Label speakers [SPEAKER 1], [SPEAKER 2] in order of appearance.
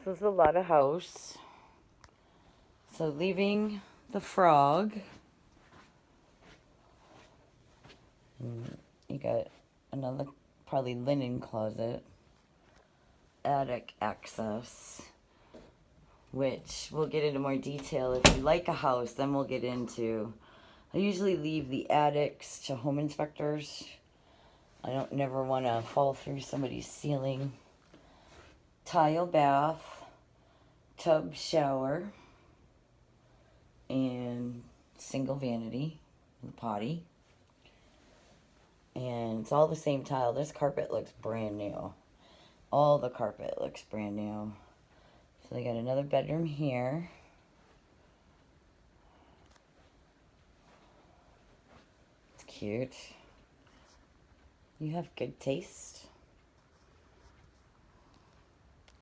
[SPEAKER 1] is a lot of house. So leaving the frog. You got another probably linen closet. Attic access. Which we'll get into more detail. If you like a house, then we'll get into... I usually leave the attics to home inspectors. I don't never want to fall through somebody's ceiling. Tile bath, tub shower, and single vanity, and potty. And it's all the same tile. This carpet looks brand new. All the carpet looks brand new. So they got another bedroom here. It's cute. You have good taste.